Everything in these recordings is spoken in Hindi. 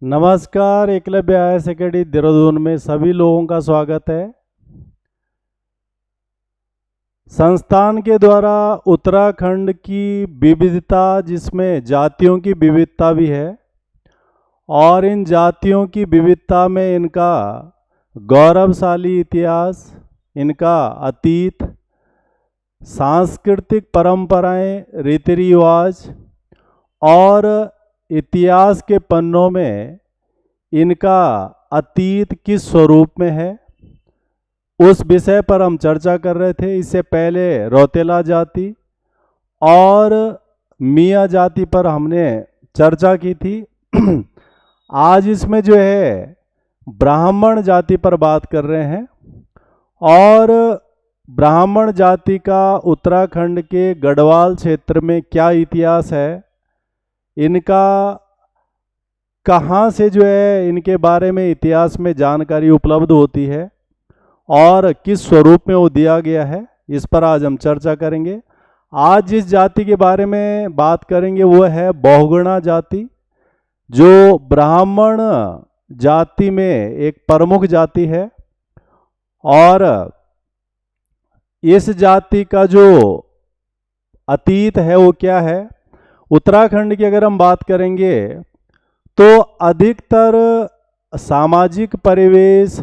नमस्कार। एकलव्य IAS अकेडमी देहरादून में सभी लोगों का स्वागत है। संस्थान के द्वारा उत्तराखंड की विविधता, जिसमें जातियों की विविधता भी है, और इन जातियों की विविधता में इनका गौरवशाली इतिहास, इनका अतीत, सांस्कृतिक परंपराएं, रीति रिवाज और इतिहास के पन्नों में इनका अतीत किस स्वरूप में है, उस विषय पर हम चर्चा कर रहे थे। इससे पहले रौतेला जाति और मियाँ जाति पर हमने चर्चा की थी। आज इसमें जो है ब्राह्मण जाति पर बात कर रहे हैं। और ब्राह्मण जाति का उत्तराखंड के गढ़वाल क्षेत्र में क्या इतिहास है, इनका कहाँ से जो है इनके बारे में इतिहास में जानकारी उपलब्ध होती है और किस स्वरूप में वो दिया गया है, इस पर आज हम चर्चा करेंगे। आज जिस जाति के बारे में बात करेंगे वो है बहुगुणा जाति, जो ब्राह्मण जाति में एक प्रमुख जाति है। और इस जाति का जो अतीत है वो क्या है। उत्तराखंड की अगर हम बात करेंगे तो अधिकतर सामाजिक परिवेश,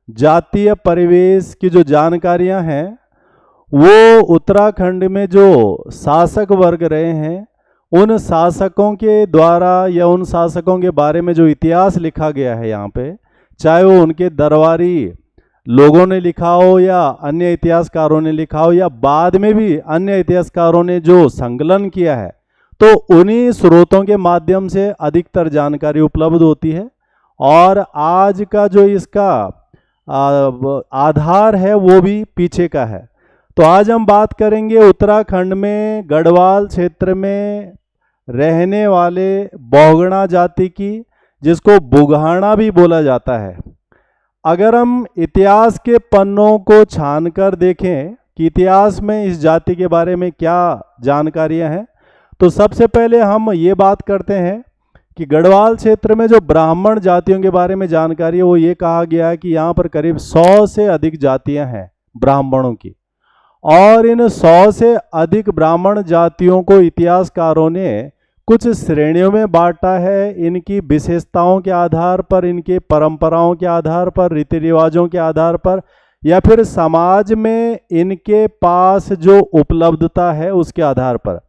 जातीय परिवेश की जो जानकारियां हैं वो उत्तराखंड में जो शासक वर्ग रहे हैं उन शासकों के द्वारा या उन शासकों के बारे में जो इतिहास लिखा गया है यहाँ पे, चाहे वो उनके दरबारी लोगों ने लिखा हो या अन्य इतिहासकारों ने लिखा हो या बाद में भी अन्य इतिहासकारों ने जो संकलन किया है, तो उन्हीं स्रोतों के माध्यम से अधिकतर जानकारी उपलब्ध होती है। और आज का जो इसका आधार है वो भी पीछे का है। तो आज हम बात करेंगे उत्तराखंड में गढ़वाल क्षेत्र में रहने वाले बहुगुणा जाति की, जिसको बुघाना भी बोला जाता है। अगर हम इतिहास के पन्नों को छानकर देखें कि इतिहास में इस जाति के बारे में क्या जानकारियां हैं, तो सबसे पहले हम ये बात करते हैं कि गढ़वाल क्षेत्र में जो ब्राह्मण जातियों के बारे में जानकारी है वो ये कहा गया है कि यहाँ पर करीब 100 से अधिक जातियां हैं ब्राह्मणों की। और इन 100 से अधिक ब्राह्मण जातियों को इतिहासकारों ने कुछ श्रेणियों में बांटा है। इनकी विशेषताओं के आधार पर, इनके परंपराओं के आधार पर, रीति रिवाजों के आधार पर, या फिर समाज में इनके पास जो उपलब्धता है उसके आधार पर।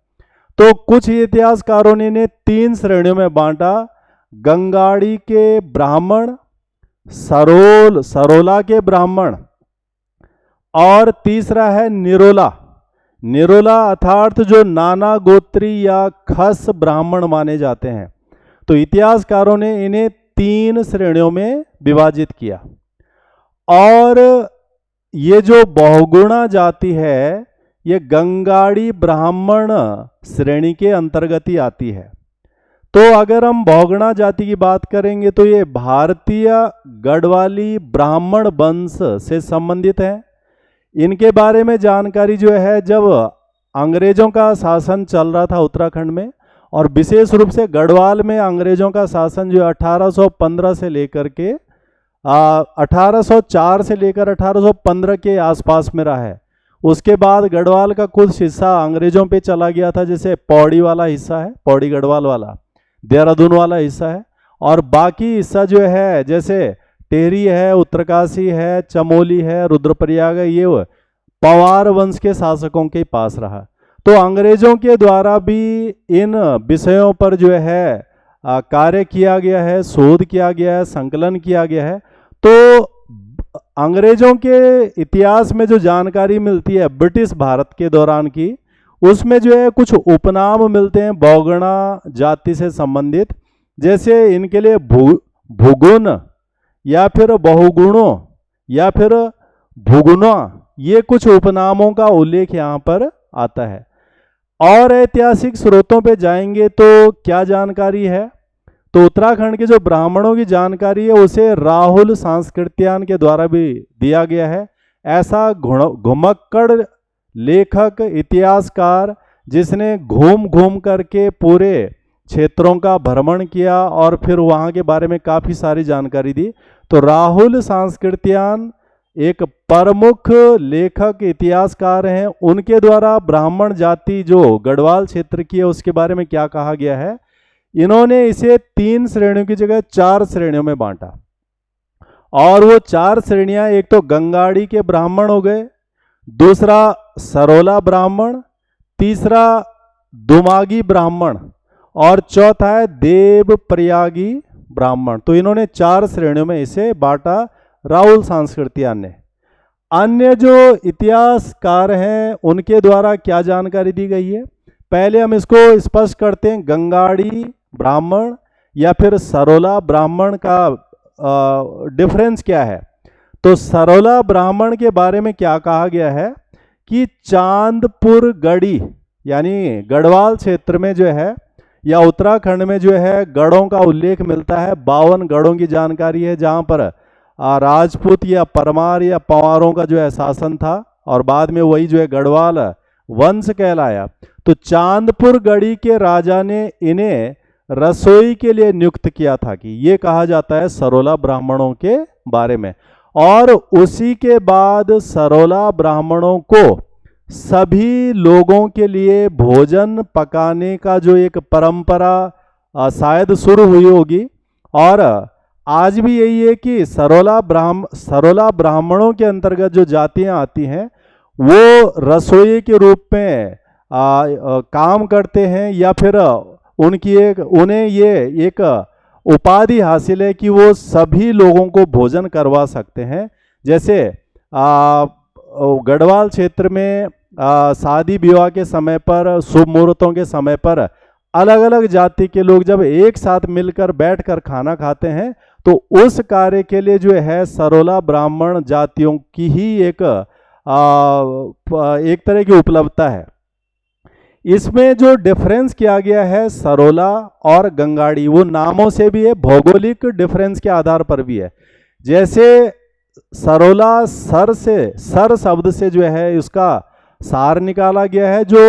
तो कुछ इतिहासकारों ने इन्हें 3 श्रेणियों में बांटा। गंगाड़ी के ब्राह्मण, सरोला के ब्राह्मण, और तीसरा है निरोला। निरोला अर्थात जो नाना गोत्री या खस ब्राह्मण माने जाते हैं। तो इतिहासकारों ने इन्हें 3 श्रेणियों में विभाजित किया। और ये जो बहुगुणा जाति है ये गंगाड़ी ब्राह्मण श्रेणी के अंतर्गत ही आती है। तो अगर हम बहुगुणा जाति की बात करेंगे तो ये भारतीय गढ़वाली ब्राह्मण वंश से संबंधित है। इनके बारे में जानकारी जो है, जब अंग्रेजों का शासन चल रहा था उत्तराखंड में, और विशेष रूप से गढ़वाल में अंग्रेजों का शासन जो 1815 से लेकर के 1804 से लेकर 1815 के आसपास में रहा है। उसके बाद गढ़वाल का कुछ हिस्सा अंग्रेजों पे चला गया था, जैसे पौड़ी वाला हिस्सा है, पौड़ी गढ़वाल वाला, देहरादून वाला हिस्सा है, और बाकी हिस्सा जो है जैसे टेहरी है, उत्तरकाशी है, चमोली है, रुद्रप्रयाग है, ये पंवार वंश के शासकों के पास रहा। तो अंग्रेजों के द्वारा भी इन विषयों पर जो है कार्य किया गया है, शोध किया गया है, संकलन किया गया है। तो अंग्रेजों के इतिहास में जो जानकारी मिलती है ब्रिटिश भारत के दौरान की, उसमें जो है कुछ उपनाम मिलते हैं बहुगुणा जाति से संबंधित। जैसे इनके लिए भूगुण या फिर बहुगुणों या फिर भूगुणा, ये कुछ उपनामों का उल्लेख यहाँ पर आता है। और ऐतिहासिक स्रोतों पे जाएंगे तो क्या जानकारी है, तो उत्तराखंड के जो ब्राह्मणों की जानकारी है उसे राहुल सांस्कृत्यायन के द्वारा भी दिया गया है। ऐसा घुमक्कड़ लेखक, इतिहासकार, जिसने घूम घूम करके पूरे क्षेत्रों का भ्रमण किया और फिर वहाँ के बारे में काफ़ी सारी जानकारी दी। तो राहुल सांस्कृत्यायन एक प्रमुख लेखक इतिहासकार हैं। उनके द्वारा ब्राह्मण जाति जो गढ़वाल क्षेत्र की है उसके बारे में क्या कहा गया है, इन्होंने इसे 3 श्रेणियों की जगह 4 श्रेणियों में बांटा। और वो 4 श्रेणियां, एक तो गंगाड़ी के ब्राह्मण हो गए, दूसरा सरोला ब्राह्मण, तीसरा दुमागी ब्राह्मण और चौथा है देव प्रयागी ब्राह्मण। तो इन्होंने 4 श्रेणियों में इसे बांटा राहुल सांस्कृत्यायन ने। अन्य जो इतिहासकार हैं उनके द्वारा क्या जानकारी दी गई है, पहले हम इसको स्पष्ट करते हैं। गंगाड़ी ब्राह्मण या फिर सरोला ब्राह्मण का डिफरेंस क्या है। तो सरोला ब्राह्मण के बारे में क्या कहा गया है कि चांदपुर गढ़ी यानी गढ़वाल क्षेत्र में जो है या उत्तराखंड में जो है गढ़ों का उल्लेख मिलता है। 52 गढ़ों की जानकारी है जहाँ पर राजपूत या परमार या पंवारों का जो है शासन था और बाद में वही जो है गढ़वाल वंश कहलाया। तो चांदपुर गढ़ी के राजा ने इन्हें रसोई के लिए नियुक्त किया था कि ये कहा जाता है सरोला ब्राह्मणों के बारे में। और उसी के बाद सरोला ब्राह्मणों को सभी लोगों के लिए भोजन पकाने का जो एक परंपरा शायद शुरू हुई होगी। और आज भी यही है कि सरोला ब्राह्मणों के अंतर्गत जो जातियां आती हैं वो रसोई के रूप में काम करते हैं या फिर उन्हें ये एक उपाधि हासिल है कि वो सभी लोगों को भोजन करवा सकते हैं। जैसे गढ़वाल क्षेत्र में शादी विवाह के समय पर, शुभ मुहूर्तों के समय पर अलग अलग जाति के लोग जब एक साथ मिलकर बैठकर खाना खाते हैं तो उस कार्य के लिए जो है सरोला ब्राह्मण जातियों की ही एक तरह की उपलब्धता है। इसमें जो डिफरेंस किया गया है सरोला और गंगाड़ी, वो नामों से भी है, भौगोलिक डिफरेंस के आधार पर भी है। जैसे सरोला सर शब्द से जो है उसका सार निकाला गया है जो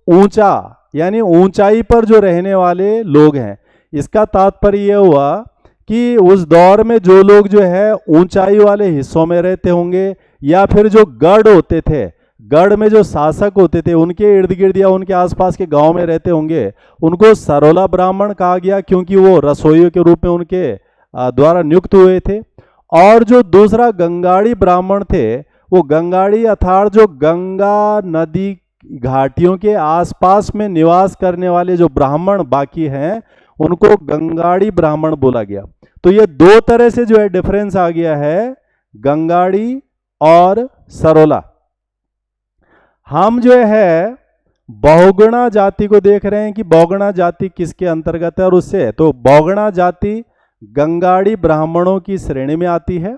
ऊंचा यानी ऊंचाई पर जो रहने वाले लोग हैं। इसका तात्पर्य यह हुआ कि उस दौर में जो लोग जो है ऊंचाई वाले हिस्सों में रहते होंगे या फिर जो गढ़ होते थे, गढ़ में जो शासक होते थे उनके इर्द गिर्द या उनके आसपास के गांव में रहते होंगे, उनको सरोला ब्राह्मण कहा गया क्योंकि वो रसोइयों के रूप में उनके द्वारा नियुक्त हुए थे। और जो दूसरा गंगाड़ी ब्राह्मण थे, वो गंगाड़ी अर्थात जो गंगा नदी घाटियों के आसपास में निवास करने वाले जो ब्राह्मण बाकी हैं उनको गंगाड़ी ब्राह्मण बोला गया। तो ये 2 तरह से जो है डिफरेंस आ गया है, गंगाड़ी और सरोला। हम जो है बहुगुणा जाति को देख रहे हैं कि बहुगुणा जाति किसके अंतर्गत है और उससे, तो बहुगुणा जाति गंगाड़ी ब्राह्मणों की श्रेणी में आती है।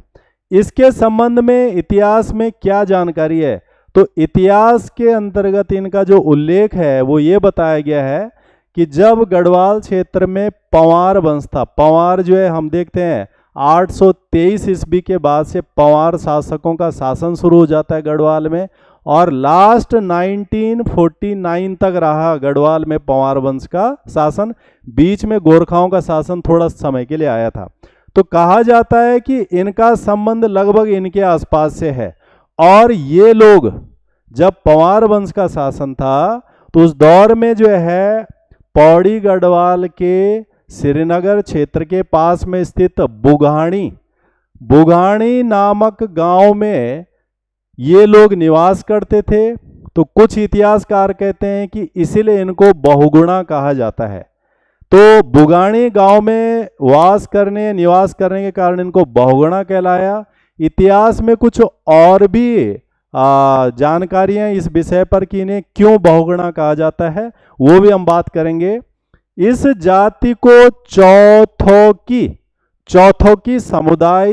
इसके संबंध में इतिहास में क्या जानकारी है, तो इतिहास के अंतर्गत इनका जो उल्लेख है वो ये बताया गया है कि जब गढ़वाल क्षेत्र में पंवार वंश था, पंवार जो है हम देखते हैं 823 ईस्वी के बाद से पंवार शासकों का शासन शुरू हो जाता है गढ़वाल में और लास्ट 1949 तक रहा गढ़वाल में पंवार वंश का शासन। बीच में गोरखाओं का शासन थोड़ा समय के लिए आया था। तो कहा जाता है कि इनका संबंध लगभग इनके आसपास से है। और ये लोग जब पंवार वंश का शासन था तो उस दौर में जो है पौड़ी गढ़वाल के श्रीनगर क्षेत्र के पास में स्थित बुघाणी नामक गांव में ये लोग निवास करते थे। तो कुछ इतिहासकार कहते हैं कि इसीलिए इनको बहुगुणा कहा जाता है। तो बुघाणी गांव में निवास करने के कारण इनको बहुगुणा कहलाया। इतिहास में कुछ और भी जानकारियां इस विषय पर कि इन्हें क्यों बहुगुणा कहा जाता है वो भी हम बात करेंगे। इस जाति को चौथोकी समुदाय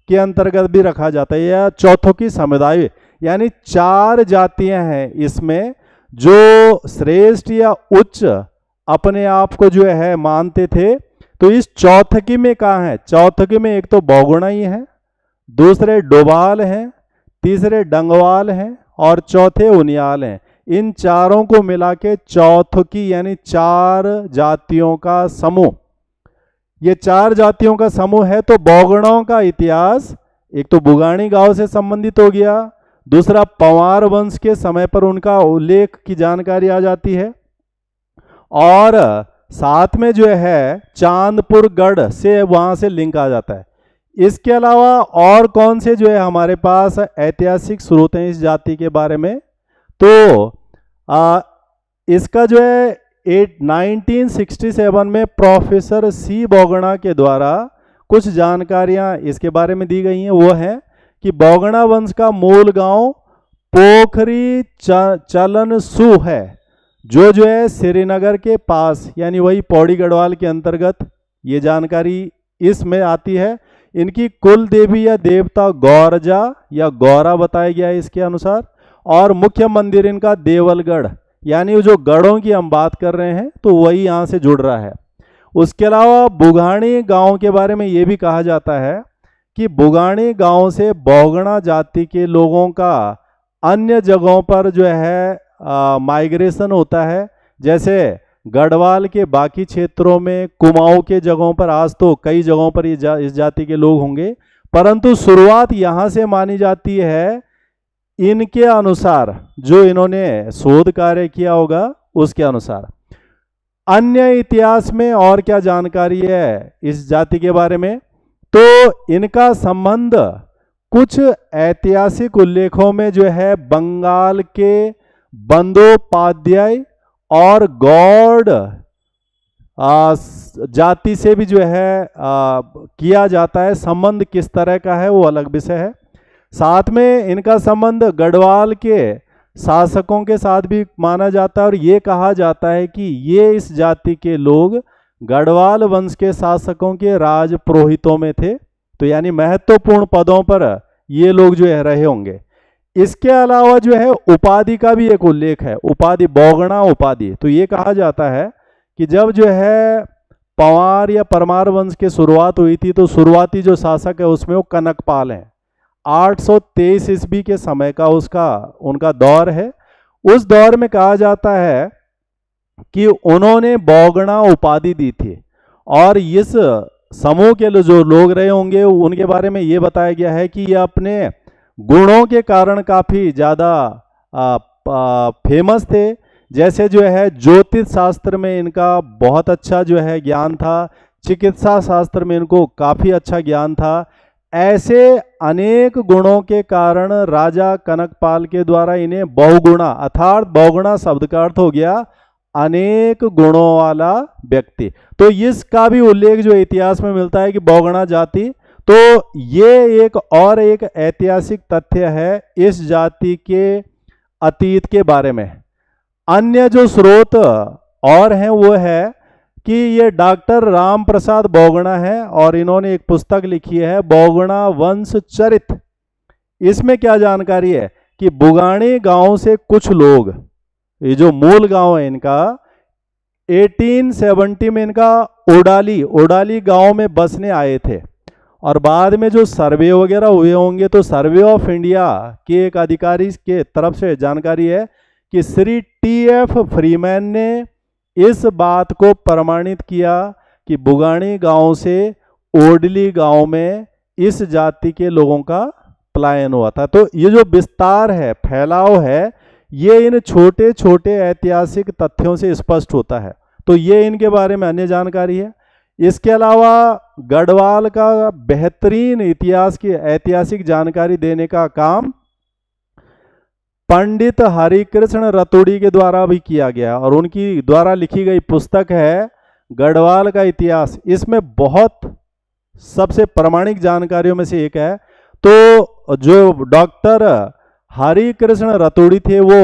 के अंतर्गत भी रखा जाता है या चौथोकी समुदाय यानी 4 जातियां हैं इसमें जो श्रेष्ठ या उच्च अपने आप को जो है मानते थे। तो इस चौथकी में कहाँ है, चौथकी में एक तो बहुगुणा ही है, दूसरे डोभाल हैं, तीसरे डंगवाल हैं और चौथे उनियाल हैं। इन चारों को मिला के चौथकी यानी 4 जातियों का समूह, ये 4 जातियों का समूह है। तो बौगड़ों का इतिहास एक तो बुगानी गांव से संबंधित हो गया, दूसरा पंवार वंश के समय पर उनका उल्लेख की जानकारी आ जाती है, और साथ में जो है चांदपुर गढ़ से वहां से लिंक आ जाता है। इसके अलावा और कौन से जो है हमारे पास ऐतिहासिक स्रोत हैं इस जाति के बारे में, तो इसका जो है 1967 में प्रोफेसर सी बौगड़ा के द्वारा कुछ जानकारियां इसके बारे में दी गई हैं। वो है कि बौगड़ा वंश का मूल गांव पोखरी चलनसू है, जो है श्रीनगर के पास, यानी वही पौड़ी गढ़वाल के अंतर्गत ये जानकारी इसमें आती है। इनकी कुल देवी या देवता गौरजा या गौरा बताया गया है इसके अनुसार, और मुख्य मंदिर इनका देवलगढ़, यानी जो गढ़ों की हम बात कर रहे हैं तो वही यहाँ से जुड़ रहा है। उसके अलावा बुगानी गांव के बारे में ये भी कहा जाता है कि बुगानी गांव से बौगड़ा जाति के लोगों का अन्य जगहों पर जो है माइग्रेशन होता है, जैसे गढ़वाल के बाकी क्षेत्रों में, कुमाऊं के जगहों पर, आज तो कई जगहों पर इस जाति के लोग होंगे, परंतु शुरुआत यहाँ से मानी जाती है। इनके अनुसार जो इन्होंने शोध कार्य किया होगा उसके अनुसार। अन्य इतिहास में और क्या जानकारी है इस जाति के बारे में, तो इनका संबंध कुछ ऐतिहासिक उल्लेखों में जो है बंगाल के बंदोपाध्याय और गौड़ जाति से भी जो है किया जाता है। संबंध किस तरह का है वो अलग विषय है। साथ में इनका संबंध गढ़वाल के शासकों के साथ भी माना जाता है, और ये कहा जाता है कि ये इस जाति के लोग गढ़वाल वंश के शासकों के राज पुरोहितों में थे, तो यानी महत्वपूर्ण पदों पर ये लोग जो है रहे होंगे। इसके अलावा जो है उपाधि का भी एक उल्लेख है, उपाधि बौगड़ा उपाधि। तो ये कहा जाता है कि जब जो है पंवार या परमार वंश की शुरुआत हुई थी, तो शुरुआती जो शासक है उसमें वो कनकपाल हैं। 823 ईस्वी के समय का उनका दौर है। उस दौर में कहा जाता है कि उन्होंने बौगड़ा उपाधि दी थी, और इस समूह के जो लोग रहे होंगे उनके बारे में ये बताया गया है कि ये अपने गुणों के कारण काफ़ी ज़्यादा फेमस थे। जैसे जो है ज्योतिष शास्त्र में इनका बहुत अच्छा जो है ज्ञान था, चिकित्सा शास्त्र में इनको काफ़ी अच्छा ज्ञान था। ऐसे अनेक गुणों के कारण राजा कनकपाल के द्वारा इन्हें बहुगुणा, अर्थात बहुगुणा शब्द का अर्थ हो गया अनेक गुणों वाला व्यक्ति। तो इसका भी उल्लेख जो इतिहास में मिलता है कि बहुगुणा जाति। तो ये एक ऐतिहासिक तथ्य है इस जाति के अतीत के बारे में। अन्य जो स्रोत और हैं वो है कि ये डॉक्टर राम प्रसाद बौगड़ा है, और इन्होंने एक पुस्तक लिखी है बौगड़ा वंश चरित। इसमें क्या जानकारी है कि बुगानी गांव से कुछ लोग, ये जो मूल गांव है इनका, 1870 में इनका ओडाली गांव में बसने आए थे, और बाद में जो सर्वे वगैरह हुए होंगे तो सर्वे ऑफ इंडिया के एक अधिकारी के तरफ से जानकारी है कि श्री TF फ्रीमैन ने इस बात को प्रमाणित किया कि बुगानी गांव से ओडली गांव में इस जाति के लोगों का पलायन हुआ था। तो ये जो विस्तार है, फैलाव है, ये इन छोटे छोटे ऐतिहासिक तथ्यों से स्पष्ट होता है। तो ये इनके बारे में अन्य जानकारी है। इसके अलावा गढ़वाल का बेहतरीन इतिहास की ऐतिहासिक जानकारी देने का काम पंडित हरिकृष्ण रतोड़ी के द्वारा भी किया गया, और उनकी द्वारा लिखी गई पुस्तक है गढ़वाल का इतिहास। इसमें बहुत सबसे प्रामाणिक जानकारियों में से एक है। तो जो डॉक्टर हरिकृष्ण रतोड़ी थे वो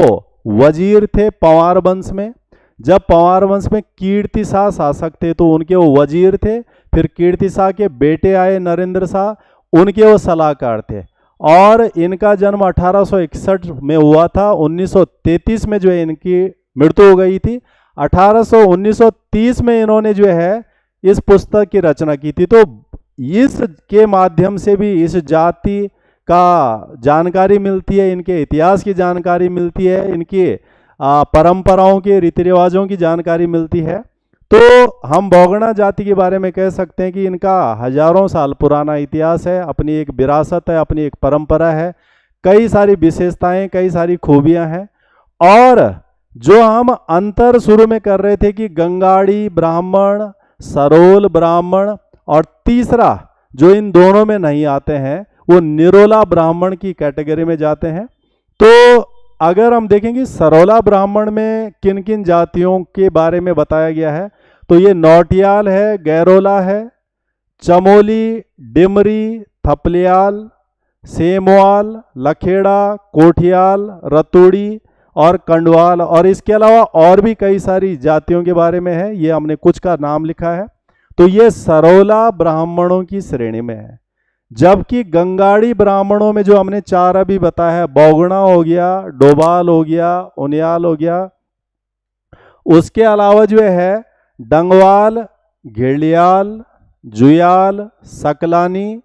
वजीर थे पंवार वंश में। जब पंवार वंश में कीर्ति शाह शासक थे तो उनके वो वजीर थे। फिर कीर्ति शाह के बेटे आए नरेंद्र शाह, उनके वो सलाहकार थे। और इनका जन्म 1861 में हुआ था। 1933 में जो है इनकी मृत्यु हो गई थी। 1930 में इन्होंने जो है इस पुस्तक की रचना की थी। तो इसके माध्यम से भी इस जाति का जानकारी मिलती है, इनके इतिहास की जानकारी मिलती है, इनके परंपराओं के रीति रिवाजों की जानकारी मिलती है। तो हम बौगणा जाति के बारे में कह सकते हैं कि इनका हजारों साल पुराना इतिहास है, अपनी एक विरासत है, अपनी एक परंपरा है, कई सारी विशेषताएं, कई सारी खूबियां हैं। और जो हम अंतर शुरू में कर रहे थे कि गंगाड़ी ब्राह्मण, सरोल ब्राह्मण, और तीसरा जो इन दोनों में नहीं आते हैं वो निरोला ब्राह्मण की कैटेगरी में जाते हैं। तो अगर हम देखेंगे सरोला ब्राह्मण में किन किन जातियों के बारे में बताया गया है, तो ये नौटियाल है, गैरोला है, चमोली, डिमरी, थपलियाल, सेमवाल, लखेड़ा, कोठियाल, रतोड़ी और कंडवाल, और इसके अलावा और भी कई सारी जातियों के बारे में है। ये हमने कुछ का नाम लिखा है। तो ये सरोला ब्राह्मणों की श्रेणी में है। जबकि गंगाड़ी ब्राह्मणों में जो हमने चार अभी बताया है, बौगणा हो गया, डोभाल हो गया, उनियाल हो गया, उसके अलावा जो है डंगवाल, घेड़ियाल, जुयाल, सकलानी,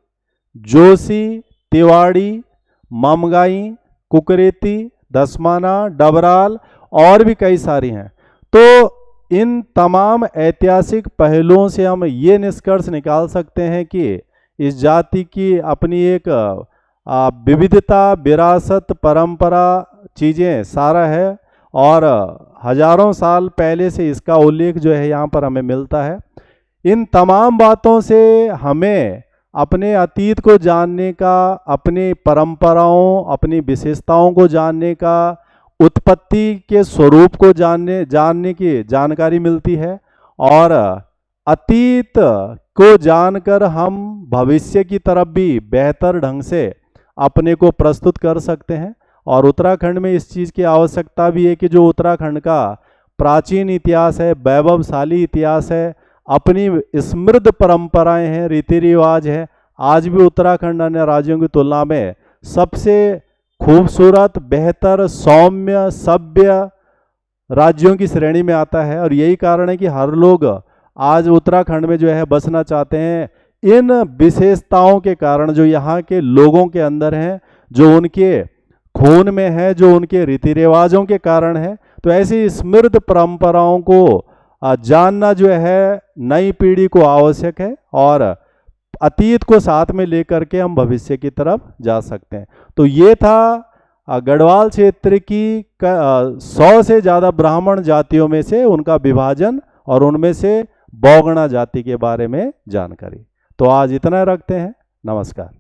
जोशी, तिवाड़ी, ममगाई, कुकरेती, दसमाना, डबराल और भी कई सारी हैं। तो इन तमाम ऐतिहासिक पहलुओं से हम ये निष्कर्ष निकाल सकते हैं कि इस जाति की अपनी एक विविधता, विरासत, परंपरा, चीज़ें सारा है, और हजारों साल पहले से इसका उल्लेख जो है यहाँ पर हमें मिलता है। इन तमाम बातों से हमें अपने अतीत को जानने का, अपनी परंपराओं, अपनी विशेषताओं को जानने का, उत्पत्ति के स्वरूप को जानने की जानकारी मिलती है। और अतीत को जानकर हम भविष्य की तरफ भी बेहतर ढंग से अपने को प्रस्तुत कर सकते हैं। और उत्तराखंड में इस चीज़ की आवश्यकता भी है कि जो उत्तराखंड का प्राचीन इतिहास है, वैभवशाली इतिहास है, अपनी समृद्ध परंपराएं हैं, रीति रिवाज है, आज भी उत्तराखंड अन्य राज्यों की तुलना में सबसे खूबसूरत, बेहतर, सौम्य, सभ्य राज्यों की श्रेणी में आता है। और यही कारण है कि हर लोग आज उत्तराखंड में जो है बसना चाहते हैं, इन विशेषताओं के कारण जो यहाँ के लोगों के अंदर हैं, जो उनके खून में है, जो उनके रीति रिवाजों के कारण है। तो ऐसी समृद्ध परंपराओं को जानना जो है नई पीढ़ी को आवश्यक है, और अतीत को साथ में लेकर के हम भविष्य की तरफ जा सकते हैं। तो ये था गढ़वाल क्षेत्र की 100 से ज़्यादा ब्राह्मण जातियों में से उनका विभाजन, और उनमें से बौगणा जाति के बारे में जानकारी। तो आज इतना रखते हैं। नमस्कार।